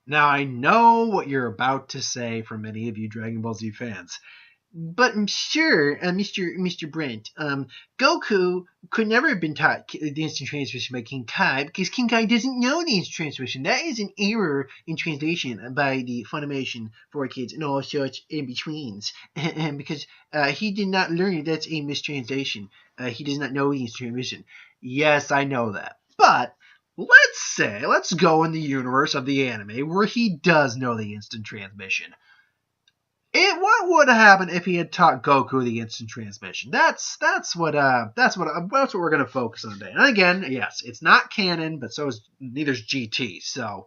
Now, I know what you're about to say for many of you Dragon Ball Z fans. But I'm sure, Mr. Brent, Goku could never have been taught the instant transmission by King Kai because King Kai doesn't know the instant transmission. That is an error in translation by the Funimation for kids and all such in betweens. Because he did not learn that's a mistranslation. He does not know the instant transmission. Yes, I know that. But let's go in the universe of the anime where he does know the instant transmission. What would have happened if he had taught Goku the instant transmission? That's what we're gonna focus on today. And again, yes, it's not canon, but so is neither's GT. So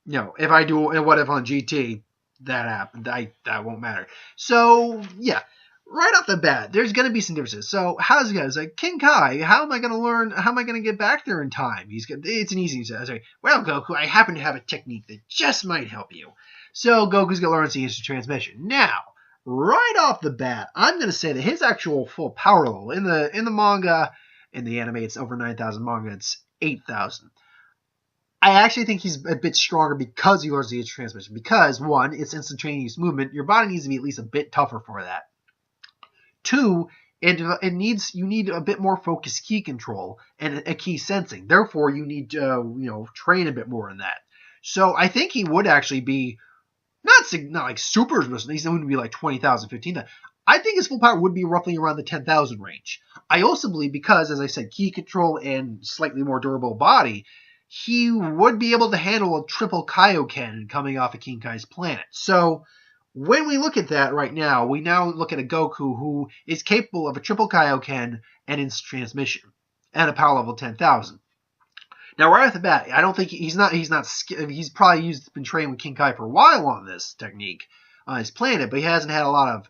if I do a what if on GT, that happened. That won't matter. So yeah, right off the bat, there's gonna be some differences. So how's it go? It's like King Kai. How am I gonna learn? How am I gonna get back there in time? It's an easy. Sorry. Well, Goku, I happen to have a technique that just might help you. So Goku's gonna learn the instant transmission. Now, right off the bat, I'm gonna say that his actual full power level in the manga, in the anime, it's over 9,000. Manga, it's 8,000. I actually think he's a bit stronger because he learns the instant transmission. Because one, it's instantaneous movement. Your body needs to be at least a bit tougher for that. Two, you need a bit more focused key control and a key sensing. Therefore, you need to train a bit more in that. So I think he would actually be not like super. He's going to be like 20,000, 15,000. I think his full power would be roughly around the 10,000 range. I also believe because, as I said, key control and slightly more durable body, he would be able to handle a triple Kaioken coming off of King Kai's planet. So when we look at that right now, we now look at a Goku who is capable of a triple Kaioken and instant transmission and a power level 10,000. Now, right off the bat, I don't think he's probably been trained with King Kai for a while on this technique on his planet, but he hasn't had a lot of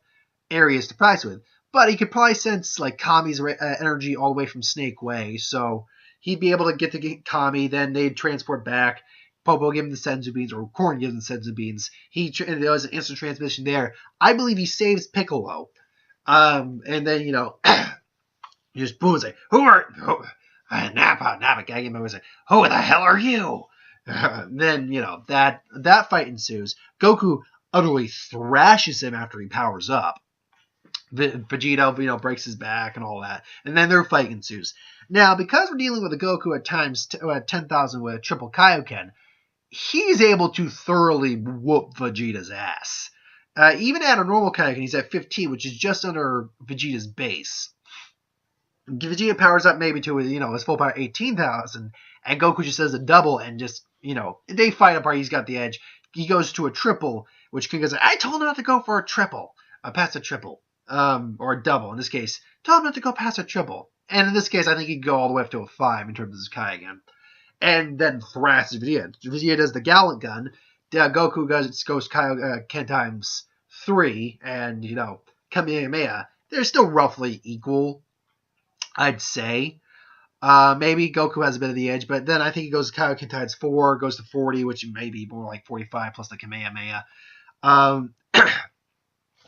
areas to practice with. But he could probably sense like Kami's energy all the way from Snake Way, so he'd be able to get to Kami. Then they'd transport back. Popo give him the Senzu beans, or Korn gives him the Senzu beans. There was an instant transmission there. I believe he saves Piccolo, and then just boom, say, "Who are?" Nappa Gaggy was like, "Who the hell are you?" Then that fight ensues. Goku utterly thrashes him after he powers up. Vegeta, breaks his back and all that, and then their fight ensues. Now, because we're dealing with a Goku at times 10,000 with a triple Kaioken, he's able to thoroughly whoop Vegeta's ass. Even at a normal Kaioken, he's at 15, which is just under Vegeta's base. Vegeta powers up maybe to his full power 18,000, and Goku just does a double and just they fight apart. He's got the edge. He goes to a triple, which King goes, "I told him not to go for a triple, past a triple, or a double. In this case, told him not to go past a triple." And in this case, I think he'd go all the way up to a 5 in terms of his Kai again, and then thrashes Vegeta. Vegeta does the Gallant Gun. Goku goes Kaioken times 3, and Kamehameha. They're still roughly equal, I'd say. Maybe Goku has a bit of the edge, but then I think he goes Kaioken times 4, goes to 40, which may be more like 45 plus the Kamehameha.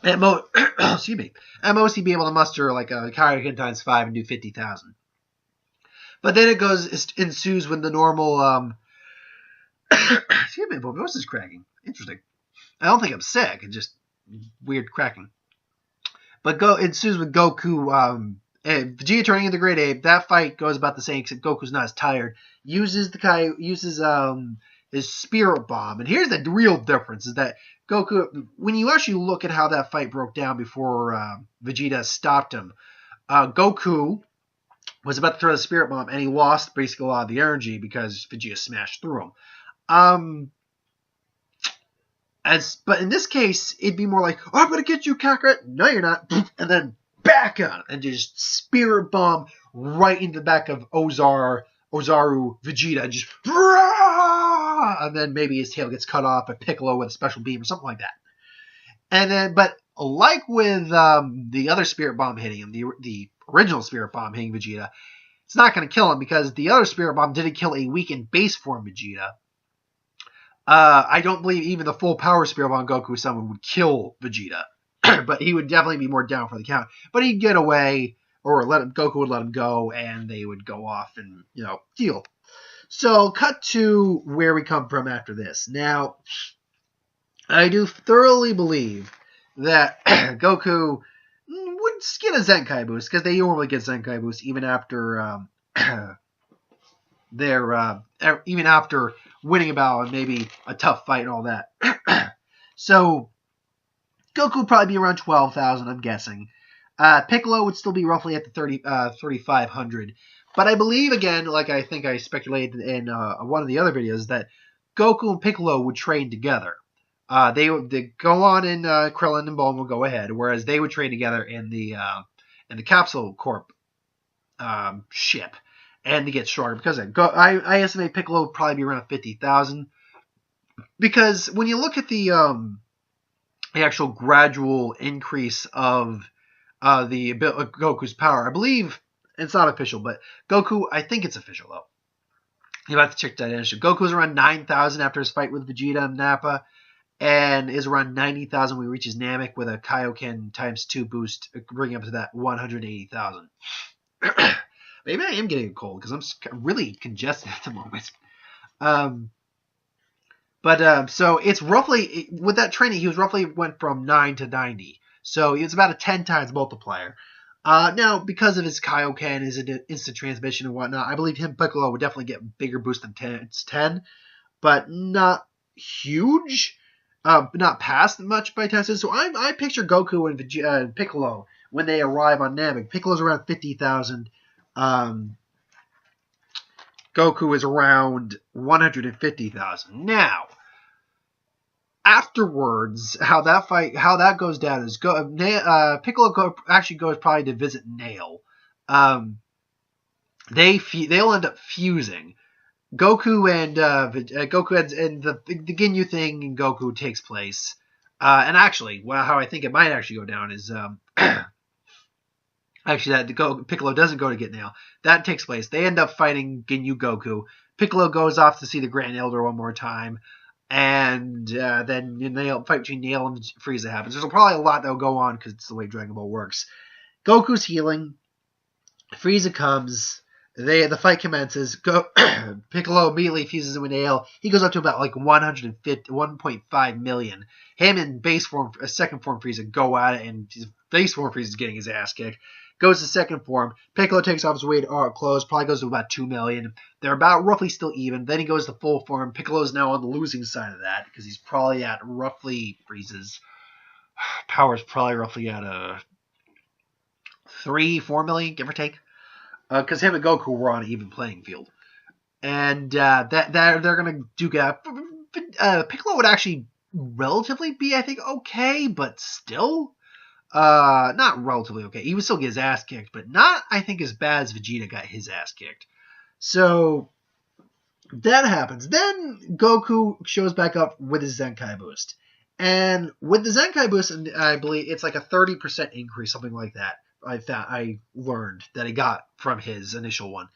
Excuse me. At most, he'd be able to muster like a Kaioken times 5 and do 50,000. But then it ensues when the normal. Excuse me, my voice is cracking. Interesting. I don't think I'm sick. It's just weird cracking. But ensues with Goku. And Vegeta turning into Great Ape. That fight goes about the same, except Goku's not as tired. Uses his Spirit Bomb, and here's the real difference: is that Goku, when you actually look at how that fight broke down before Vegeta stopped him, Goku was about to throw the Spirit Bomb, and he lost basically a lot of the energy because Vegeta smashed through him. But in this case, it'd be more like, "Oh, I'm gonna get you, Kakarot." No, you're not. And then back on and just Spirit Bomb right into the back of Ozaru Vegeta, and just and then maybe his tail gets cut off by Piccolo with a special beam or something like that. And then, but like with the other Spirit Bomb hitting him, the original Spirit Bomb hitting Vegeta, it's not going to kill him because the other Spirit Bomb didn't kill a weakened base form Vegeta. I don't believe even the full power Spirit Bomb Goku summon would kill Vegeta. But he would definitely be more down for the count. But he'd get away, or Goku would let him go, and they would go off and heal. So, cut to where we come from after this. Now, I do thoroughly believe that Goku would get a Zenkai boost, because they normally get Zenkai boost even after even after winning a battle and maybe a tough fight and all that. So Goku would probably be around 12,000, I'm guessing. Piccolo would still be roughly at the 3,500. But I believe, again, like I think I speculated in one of the other videos, that Goku and Piccolo would train together. They would go on in Krillin and Bulma would go ahead, whereas they would train together in the Capsule Corp ship, and to get stronger. Because I estimate Piccolo would probably be around 50,000. Because when you look at the actual gradual increase of Goku's power, I believe it's not official, but Goku, I think it's official though. You have to check that in. Goku was around 9,000 after his fight with Vegeta and Nappa, and is around 90,000 when he reaches Namek with a Kaioken ×2 boost, bringing up to that 180,000. Maybe I am getting a cold because I'm really congested at the moment. So it's roughly, with that training, he was roughly went from 9 to 90. So it's about a 10 times multiplier. Now, because of his Kaioken, his instant transmission and whatnot, I believe Piccolo would definitely get bigger boost than 10, but not huge. Not past much by testing. So I picture Goku and Piccolo when they arrive on Namek. Piccolo's around 50,000. Goku is around 150,000. Now, afterwards, how that goes down is Piccolo actually goes probably to visit Nail. They'll end up fusing. Goku and the Ginyu thing in Goku takes place. And actually, how I think it might actually go down is actually that Piccolo doesn't go to get Nail. That takes place. They end up fighting Ginyu Goku. Piccolo goes off to see the Grand Elder one more time, and then the fight between Nail and Frieza happens. There's probably a lot that will go on because it's the way Dragon Ball works. Goku's healing. Frieza comes. The fight commences. Piccolo immediately fuses him with Nail. He goes up to about like 1.5 million. Him and base form, second form Frieza go at it, and his base form Frieza is getting his ass kicked. Goes to second form. Piccolo takes off his weight clothes, probably goes to about 2 million. They're about roughly still even. Then he goes to full form. Piccolo's now on the losing side of that because he's probably at roughly Frieza's power is probably roughly at 3-4 million, give or take. Because him and Goku were on an even playing field. And they're going to duke it out. Piccolo would actually relatively be, I think, okay, but still. Not relatively okay. He would still get his ass kicked, but not, I think, as bad as Vegeta got his ass kicked. So, that happens. Then Goku shows back up with his Zenkai boost. And with the Zenkai boost, I believe it's like a 30% increase, something like that. I learned that he got from his initial one.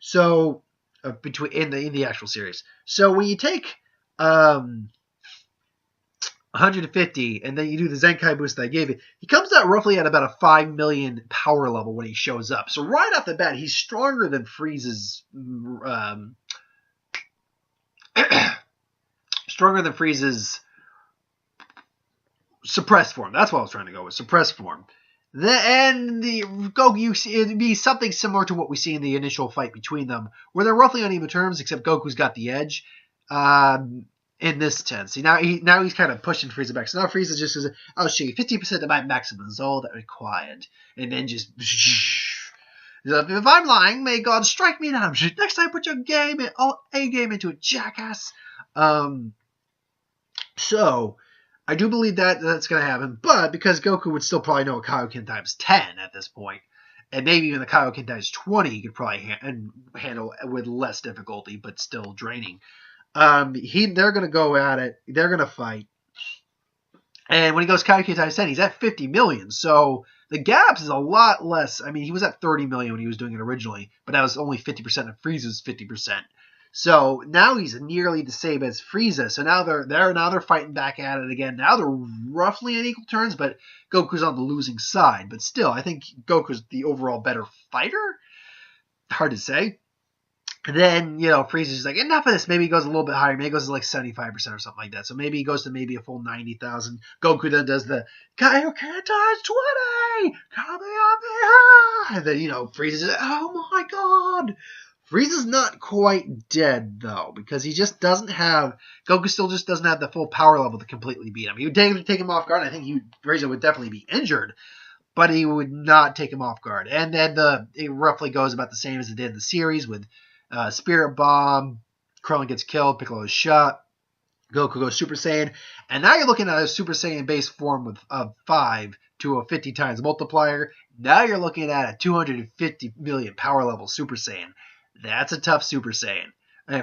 So in the actual series. So when you take 150 and then you do the Zenkai boost that I gave you, he comes out roughly at about a 5 million power level when he shows up. So right off the bat, he's stronger than Frieza's suppressed form. That's what I was trying to go with, suppressed form. It'd be something similar to what we see in the initial fight between them, where they're roughly on even terms, except Goku's got the edge. In this sense, now he's kind of pushing Frieza back. So now Frieza just says, "I'll show you 50% of my maximum is all that required," and then just. If I'm lying, may God strike me down. Next time, put your game into it, jackass. So. I do believe that's going to happen, but because Goku would still probably know a Kaioken times 10 at this point, and maybe even the Kaioken times 20 he could probably handle with less difficulty, but still draining. They're going to go at it. They're going to fight. And when he goes Kaioken times 10, he's at 50 million, so the gap is a lot less. I mean, he was at 30 million when he was doing it originally, but that was only 50% of Frieza's 50%. So now he's nearly the same as Frieza. So now they're fighting back at it again. Now they're roughly on equal terms, but Goku's on the losing side. But still, I think Goku's the overall better fighter. Hard to say. then, Frieza's just like, enough of this. Maybe he goes a little bit higher. Maybe he goes to like 75% or something like that. So maybe he goes to maybe a full 90,000. Goku then does the Kaioken times 20! Kamehameha! And then, Frieza's like, oh my god! Frieza's not quite dead, though, because he just doesn't have... Goku still just doesn't have the full power level to completely beat him. He would take him off guard, and I think Frieza would definitely be injured, but he would not take him off guard. And then it roughly goes about the same as it did in the series with Spirit Bomb, Krillin gets killed, Piccolo is shot, Goku goes Super Saiyan, and now you're looking at a Super Saiyan base form of 5 to a 50 times multiplier. Now you're looking at a 250 million power level Super Saiyan. That's a tough Super Saiyan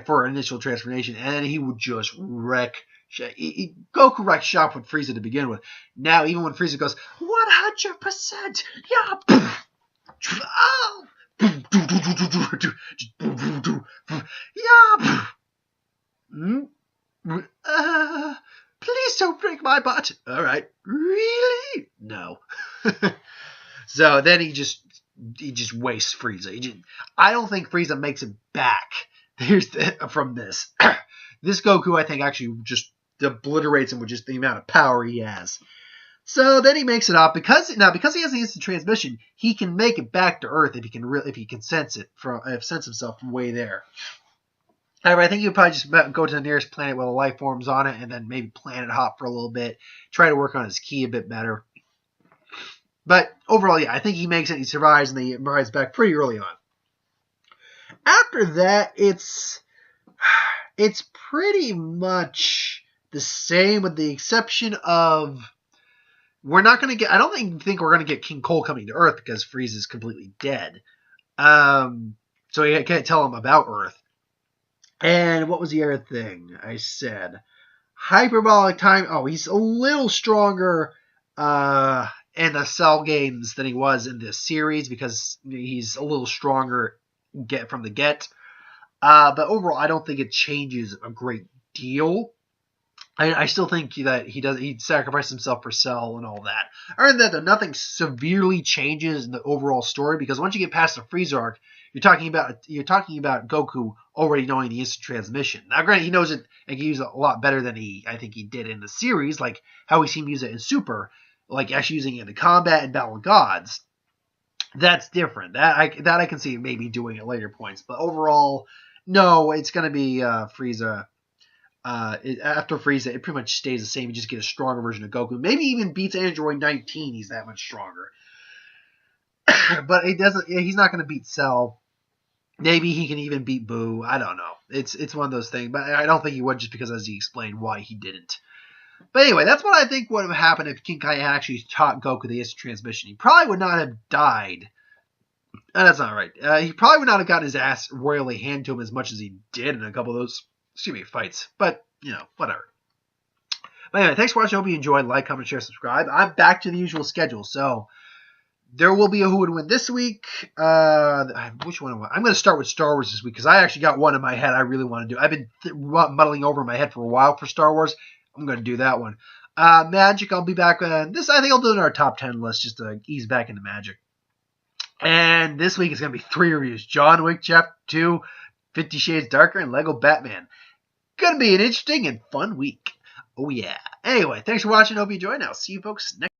for initial transformation, and he would just wreck. Goku wrecked shop with Frieza to begin with. Now, even when Frieza goes 100%, yeah, oh, yeah, please don't break my butt. All right, really? No. So then he just wastes Frieza. I don't think Frieza makes it back. From this. This Goku, I think, actually just obliterates him with just the amount of power he has. So then he makes it up because he has the instant transmission. He can make it back to Earth if he can sense himself from way there. However, I think he would probably just go to the nearest planet with the life forms on it, and then maybe planet hop for a little bit, try to work on his ki a bit better. But overall, yeah, I think he makes it. He survives, and he rides back pretty early on. After that, it's pretty much the same, with the exception of we're not going to get. I don't think we're going to get King Cole coming to Earth because Frieza is completely dead. So you can't tell him about Earth. And what was the other thing I said? Hyperbolic time. Oh, he's a little stronger in the Cell games than he was in this series because he's a little stronger from the get. But overall, I don't think it changes a great deal. I still think that he sacrificed himself for Cell and all that. Other than that, though, nothing severely changes in the overall story because once you get past the Frieza arc, you're talking about Goku already knowing the instant transmission. Now, granted, he knows it and can use it a lot better than I think he did in the series, like how we see him use it in Super, like actually using it in combat and Battle of Gods. That's different. That I can see maybe doing at later points. But overall, no, it's going to be Frieza. After Frieza, it pretty much stays the same. You just get a stronger version of Goku. Maybe even beats Android 19. He's that much stronger. But he's not going to beat Cell. Maybe he can even beat Boo. I don't know. It's one of those things. But I don't think he would just because, as he explained, why he didn't. But anyway, that's what I think would have happened if King Kai had actually taught Goku the instant transmission. He probably would not have died. That's not right. He probably would not have gotten his ass royally handed to him as much as he did in a couple of those fights. But, whatever. But anyway, thanks for watching. I hope you enjoyed. Like, comment, share, subscribe. I'm back to the usual schedule. So there will be a Who Would Win this week. Which one? I'm going to start with Star Wars this week because I actually got one in my head I really want to do. I've been muddling over in my head for a while for Star Wars. I'm going to do that one. Magic, I'll be back. This I think I'll do in our top 10 list just to ease back into Magic. And this week is going to be 3 reviews. John Wick Chapter 2, 50 Shades Darker, and Lego Batman. Going to be an interesting and fun week. Oh, yeah. Anyway, thanks for watching. Hope you enjoyed. I'll see you folks next